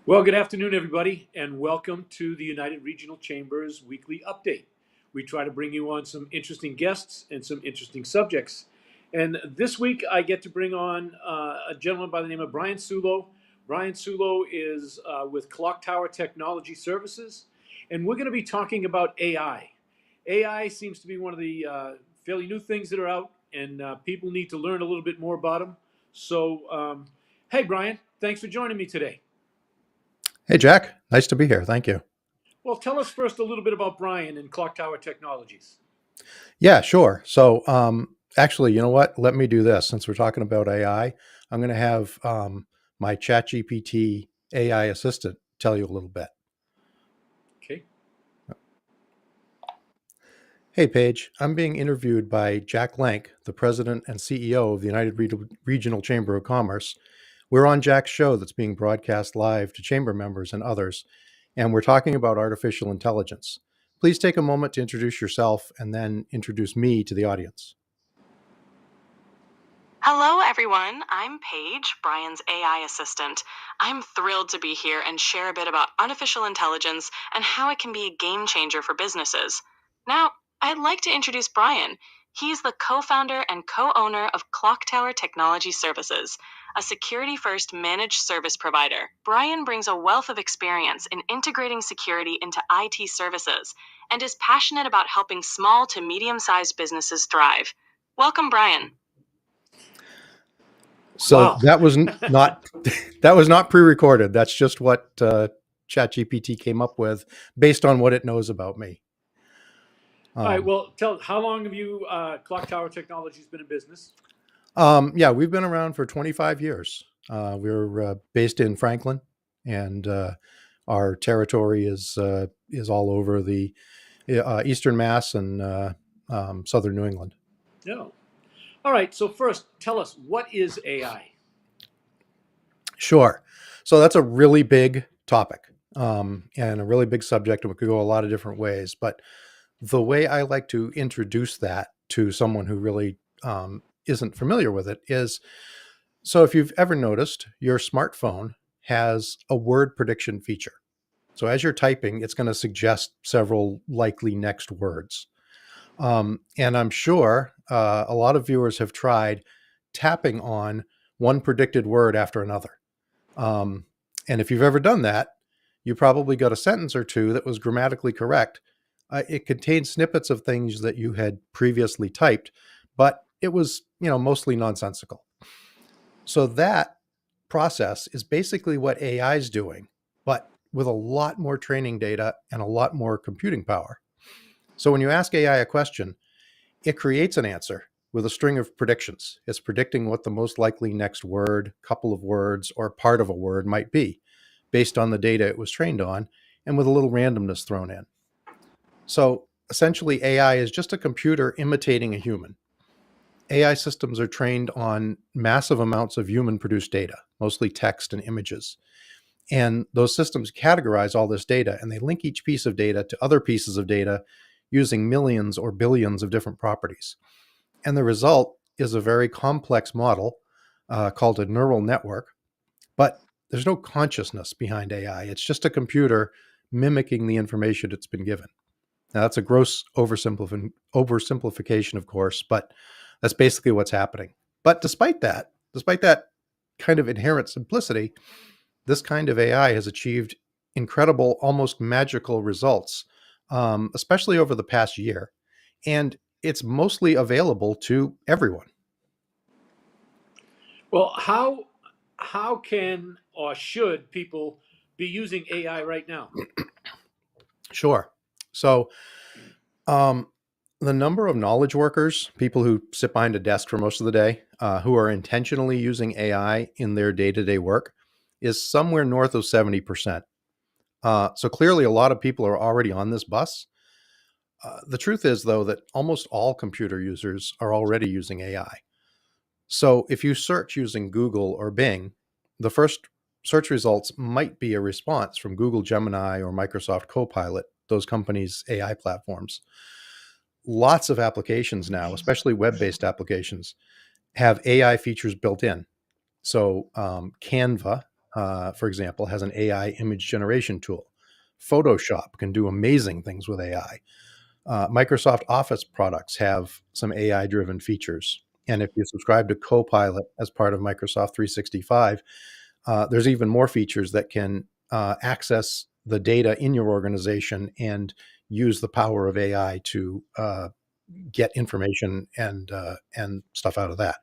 Well, good afternoon, everybody, and welcome to the United Regional Chamber's weekly update. We try to bring you on some interesting guests and some interesting subjects. And this week, I get to bring on a gentleman by the name of Bryan Sullo. Bryan Sullo is with Clocktower Technology Services, and we're going to be talking about AI. AI seems to be one of the fairly new things that are out, and people need to learn a little bit more about them. Hey, Bryan, thanks for joining me today. Hey, Jack. Nice to be here. Thank you. Well, tell us first a little bit about Bryan and Clocktower Technologies. Yeah, sure. Actually, you know what? Let me do this. Since we're talking about AI, I'm going to have my ChatGPT AI assistant tell you a little bit. Okay. Hey, Paige. I'm being interviewed by Jack Lank, the president and CEO of the United Regional Chamber of Commerce. We're on Jack's show that's being broadcast live to chamber members and others, and we're talking about artificial intelligence. Please take a moment to introduce yourself and then introduce me to the audience. Hello, everyone. I'm Paige, Bryan's AI assistant. I'm thrilled to be here and share a bit about artificial intelligence and how it can be a game changer for businesses. Now, I'd like to introduce Bryan. He's the co-founder and co-owner of Clocktower Technology Services, a security-first managed service provider. Bryan brings a wealth of experience in integrating security into IT services and is passionate about helping small to medium-sized businesses thrive. Welcome, Bryan. So Wow. that was not that was not pre-recorded. That's just what ChatGPT came up with based on what it knows about me. All right. Well, how long have you Clocktower Technologies been in business? Yeah, we've been around for 25 years. We're based in Franklin, and our territory is all over the Eastern Mass and Southern New England. No. All right. So first, tell us, what is AI? Sure. So that's a really big topic and a really big subject, and we could go a lot of different ways. But the way I like to introduce that to someone who really isn't familiar with it is, so if you've ever noticed, your smartphone has a word prediction feature. So as you're typing, it's going to suggest several likely next words. And I'm sure a lot of viewers have tried tapping on one predicted word after another. And if you've ever done that, you probably got a sentence or two that was grammatically correct. It contained snippets of things that you had previously typed, but it was, mostly nonsensical. So that process is basically what AI is doing, but with a lot more training data and a lot more computing power. So when you ask AI a question, it creates an answer with a string of predictions. It's predicting what the most likely next word, couple of words, or part of a word might be based on the data it was trained on and with a little randomness thrown in. So essentially, AI is just a computer imitating a human. AI systems are trained on massive amounts of human-produced data, mostly text and images. And those systems categorize all this data, and they link each piece of data to other pieces of data using millions or billions of different properties. And the result is a very complex model called a neural network, but there's no consciousness behind AI. It's just a computer mimicking the information it's been given. Now, that's a gross oversimplification, of course, but that's basically what's happening. But despite that kind of inherent simplicity, this kind of AI has achieved incredible, almost magical results, especially over the past year. And it's mostly available to everyone. Well, how can or should people be using AI right now? Sure. So, um, the number of knowledge workers, people who sit behind a desk for most of the day, who are intentionally using AI in their day-to-day work, is somewhere north of 70%. So clearly, a lot of people are already on this bus. The truth is, though, that almost all computer users are already using AI. So if you search using Google or Bing, the first search results might be a response from Google Gemini or Microsoft Copilot, those companies' AI platforms. Lots of applications now, especially web-based applications, have AI features built in. So Canva for example, has an AI image generation tool. Photoshop can do amazing things with AI. Microsoft Office products have some AI-driven features. And if you subscribe to Copilot as part of Microsoft 365, there's even more features that can access the data in your organization and use the power of AI to get information and stuff out of that.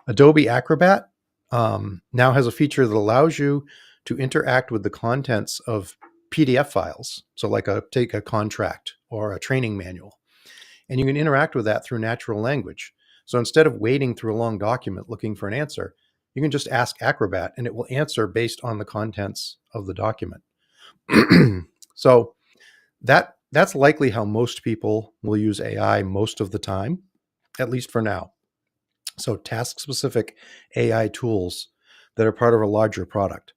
Adobe Acrobat now has a feature that allows you to interact with the contents of PDF files. So like take a contract or a training manual, and you can interact with that through natural language. So instead of wading through a long document looking for an answer, you can just ask Acrobat and it will answer based on the contents of the document. So that's likely how most people will use AI most of the time, at least for now. So task-specific AI tools that are part of a larger product.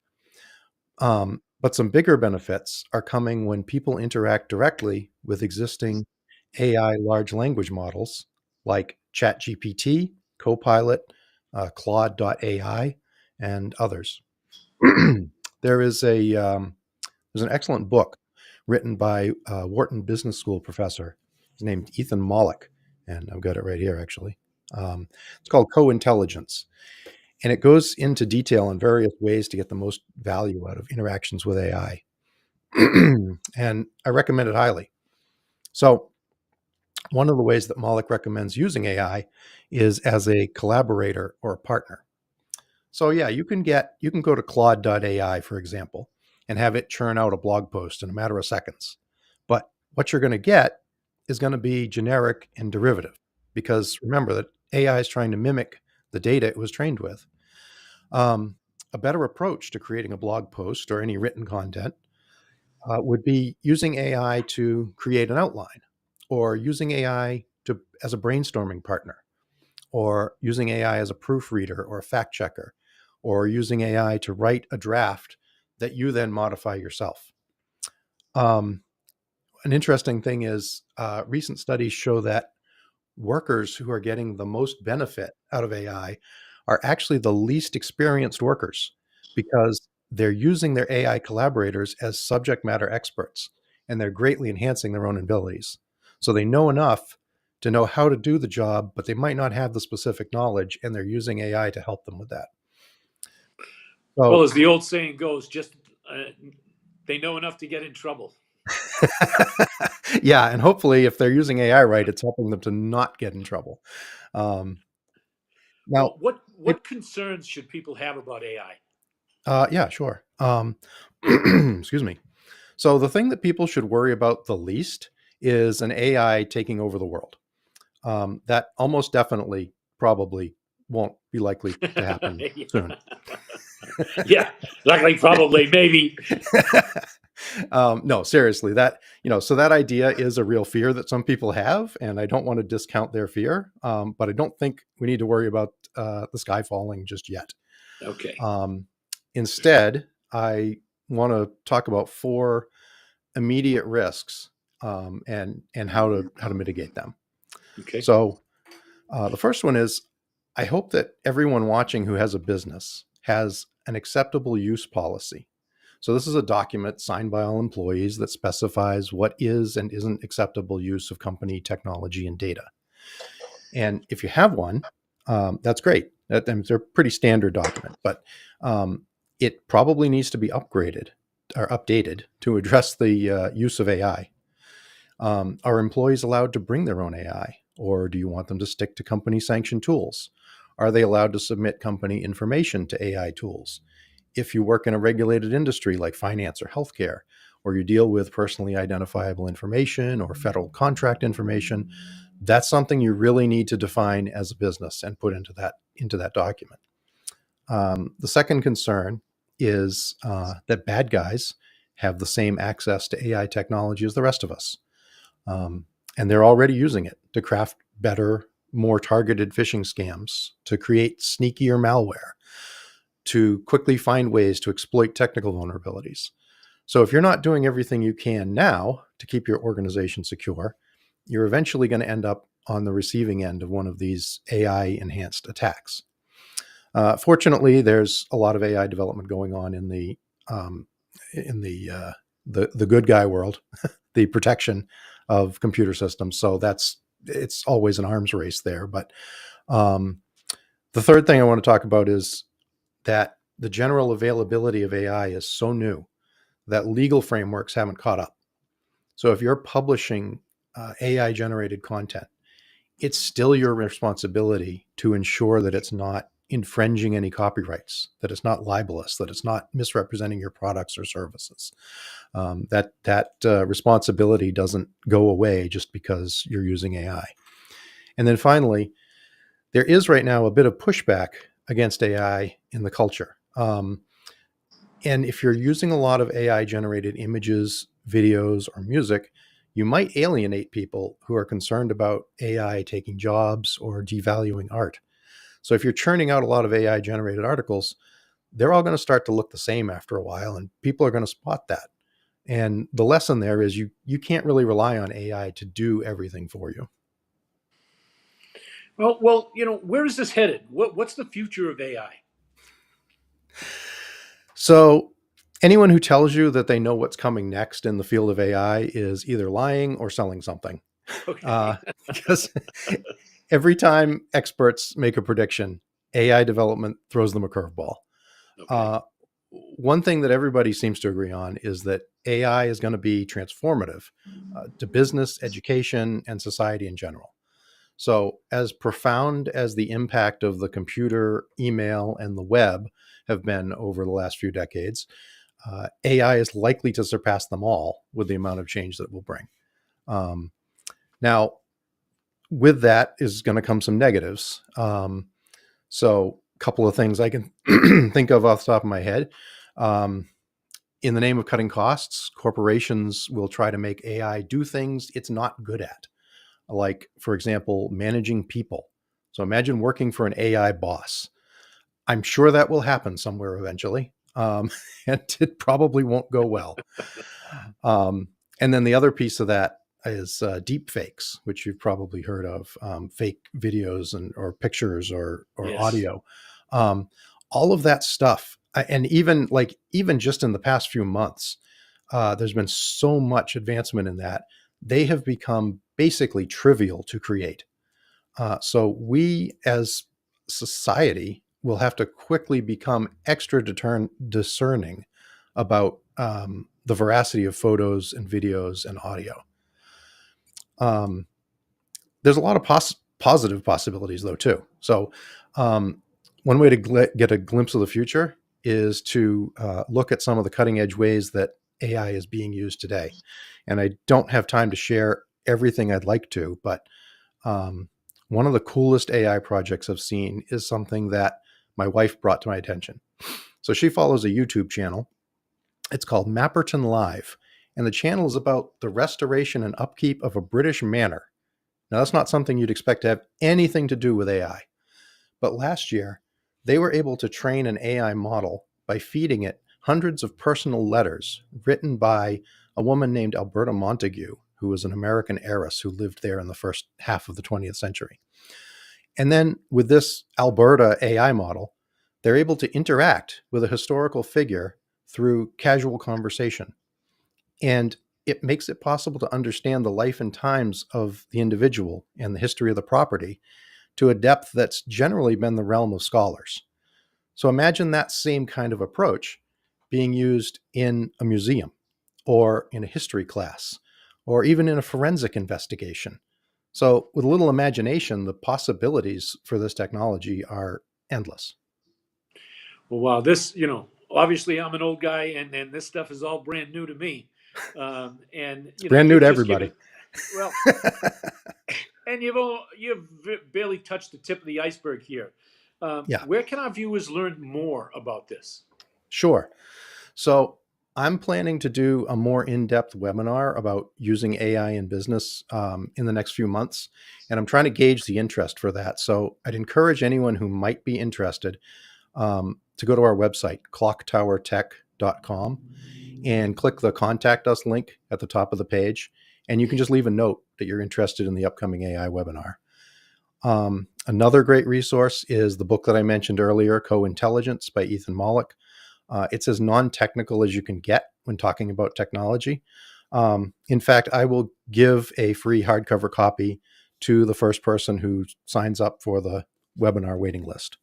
But some bigger benefits are coming when people interact directly with existing AI large language models like ChatGPT, Copilot, Claude.ai, and others. There's an excellent book written by a Wharton Business School professor. His name's Ethan Mollick, and I've got it right here, actually. It's called Co-Intelligence, and it goes into detail on various ways to get the most value out of interactions with AI. And I recommend it highly. So one of the ways that Mollick recommends using AI is as a collaborator or a partner. So yeah, you can go to Claude.ai, for example, and have it churn out a blog post in a matter of seconds. But what you're going to get is going to be generic and derivative, because remember that AI is trying to mimic the data it was trained with. A better approach to creating a blog post or any written content would be using AI to create an outline, or using AI as a brainstorming partner, or using AI as a proofreader or a fact checker, or using AI to write a draft that you then modify yourself. An interesting thing is recent studies show that workers who are getting the most benefit out of AI are actually the least experienced workers, because they're using their AI collaborators as subject matter experts, and they're greatly enhancing their own abilities. So they know enough to know how to do the job, but they might not have the specific knowledge, and they're using AI to help them with that. So, Well, as the old saying goes, just they know enough to get in trouble. yeah, and hopefully if they're using AI right, it's helping them to not get in trouble. Now, Well, what concerns should people have about AI? yeah, sure. Excuse me. So the thing that people should worry about the least is an AI taking over the world. That almost definitely probably won't be likely to happen soon. Yeah, likely, probably, maybe. No, seriously, so that idea is a real fear that some people have, and I don't want to discount their fear, but I don't think we need to worry about the sky falling just yet. Okay. Instead, I want to talk about 4 immediate risks, and how to mitigate them. Okay. So the first one is, I hope that everyone watching who has a business has an acceptable use policy. So this is a document signed by all employees that specifies what is and isn't acceptable use of company technology and data. And if you have one, that's great. They're a pretty standard document, but it probably needs to be upgraded or updated to address the use of AI. Are employees allowed to bring their own AI, or do you want them to stick to company sanctioned tools? Are they allowed to submit company information to AI tools? If you work in a regulated industry like finance or healthcare, or you deal with personally identifiable information or federal contract information, that's something you really need to define as a business and put into that document. The second concern is that bad guys have the same access to AI technology as the rest of us. And they're already using it to craft better, more targeted phishing scams, to create sneakier malware, to quickly find ways to exploit technical vulnerabilities. So if you're not doing everything you can now to keep your organization secure, you're eventually going to end up on the receiving end of one of these AI-enhanced attacks. Fortunately, there's a lot of AI development going on in the um, the good guy world, the protection of computer systems. So it's always an arms race there. But um, the third thing I want to talk about is that the general availability of AI is so new that legal frameworks haven't caught up. So if you're publishing AI generated content, it's still your responsibility to ensure that it's not infringing any copyrights, that it's not libelous, that it's not misrepresenting your products or services. That responsibility doesn't go away just because you're using AI. And then finally, there is right now a bit of pushback against AI in the culture. And if you're using a lot of AI generated images, videos, or music, you might alienate people who are concerned about AI taking jobs or devaluing art. So if you're churning out a lot of AI generated articles, they're all going to start to look the same after a while, and people are going to spot that. And the lesson there is you can't really rely on AI to do everything for you. Well, where is this headed? What's the future of AI? So anyone who tells you that they know what's coming next in the field of AI is either lying or selling something. Okay. Because every time experts make a prediction, AI development throws them a curveball. Okay. Uh, One thing that everybody seems to agree on is that AI is going to be transformative to business, education, and society in general. So, as profound as the impact of the computer, email, and the web have been over the last few decades, AI is likely to surpass them all with the amount of change that it will bring. Now, with that is going to come some negatives. So, a couple of things I can think of off the top of my head. In the name of cutting costs, corporations will try to make AI do things it's not good at, like, for example, managing people. So imagine working for an AI boss. I'm sure that will happen somewhere eventually, and it probably won't go well. And then the other piece of that is deep fakes, which you've probably heard of, fake videos and or pictures or Yes. audio. Um, all of that stuff, and even just in the past few months, there's been so much advancement in that they have become basically trivial to create. So we as society will have to quickly become extra discerning about the veracity of photos and videos and audio. Um, there's a lot of positive possibilities though too. So um, one way to get a glimpse of the future is to look at some of the cutting edge ways that AI is being used today. And I don't have time to share everything I'd like to, but um, one of the coolest AI projects I've seen is something that my wife brought to my attention. So she follows a YouTube channel. It's called Mapperton Live, and the channel is about the restoration and upkeep of a British manor. Now, that's not something you'd expect to have anything to do with AI. But last year, they were able to train an AI model by feeding it hundreds of personal letters written by a woman named Alberta Montague, who was an American heiress who lived there in the first half of the 20th century. And then with this Alberta AI model, they're able to interact with a historical figure through casual conversation. And it makes it possible to understand the life and times of the individual and the history of the property to a depth that's generally been the realm of scholars. So imagine that same kind of approach being used in a museum or in a history class or even in a forensic investigation. So, with a little imagination, the possibilities for this technology are endless. Well, wow. This, obviously I'm an old guy, and this stuff is all brand new to me. And It's brand new you've to just everybody. given, well, and you've barely touched the tip of the iceberg here. Yeah, Where can our viewers learn more about this? sure. So, I'm planning to do a more in depth webinar about using AI in business in the next few months. And I'm trying to gauge the interest for that. So, I'd encourage anyone who might be interested to go to our website, clocktowertech.com, and click the contact us link at the top of the page. And you can just leave a note that you're interested in the upcoming AI webinar. Another great resource is the book that I mentioned earlier, Co-Intelligence by Ethan Mollick. It's as non-technical as you can get when talking about technology. In fact, I will give a free hardcover copy to the first person who signs up for the webinar waiting list.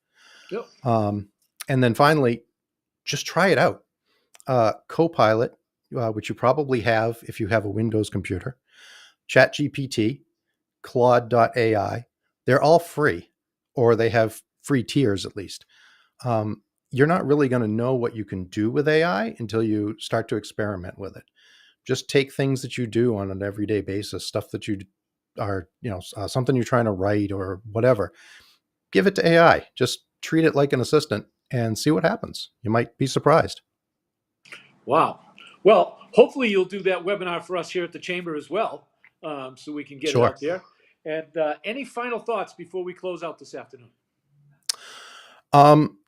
Yep. And then finally, just try it out. Copilot, which you probably have if you have a Windows computer, ChatGPT, Claude.ai, they're all free, or they have free tiers at least. You're not really going to know what you can do with AI until you start to experiment with it. Just take things that you do on an everyday basis, stuff that you are, something you're trying to write or whatever. Give it to AI. Just treat it like an assistant and see what happens. You might be surprised. Wow. Well, hopefully you'll do that webinar for us here at the Chamber as well, so we can get it Sure. out there. And any final thoughts before we close out this afternoon?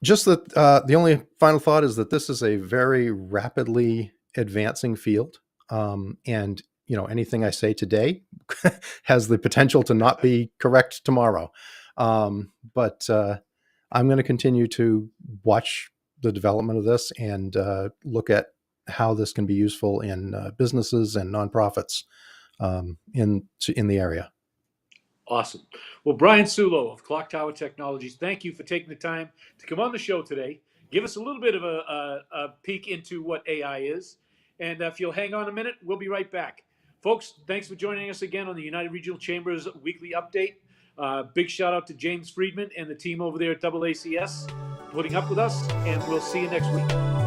Just that the only final thought is that this is a very rapidly advancing field. And anything I say today has the potential to not be correct tomorrow. But I'm going to continue to watch the development of this and look at how this can be useful in businesses and nonprofits in the area. Awesome. Well, Bryan Sullo of Clocktower Technologies, thank you for taking the time to come on the show today. Give us a little bit of a peek into what AI is. And if you'll hang on a minute, we'll be right back. Folks, thanks for joining us again on the United Regional Chambers Weekly Update. Big shout out to James Friedman and the team over there at AACS putting up with us, and we'll see you next week.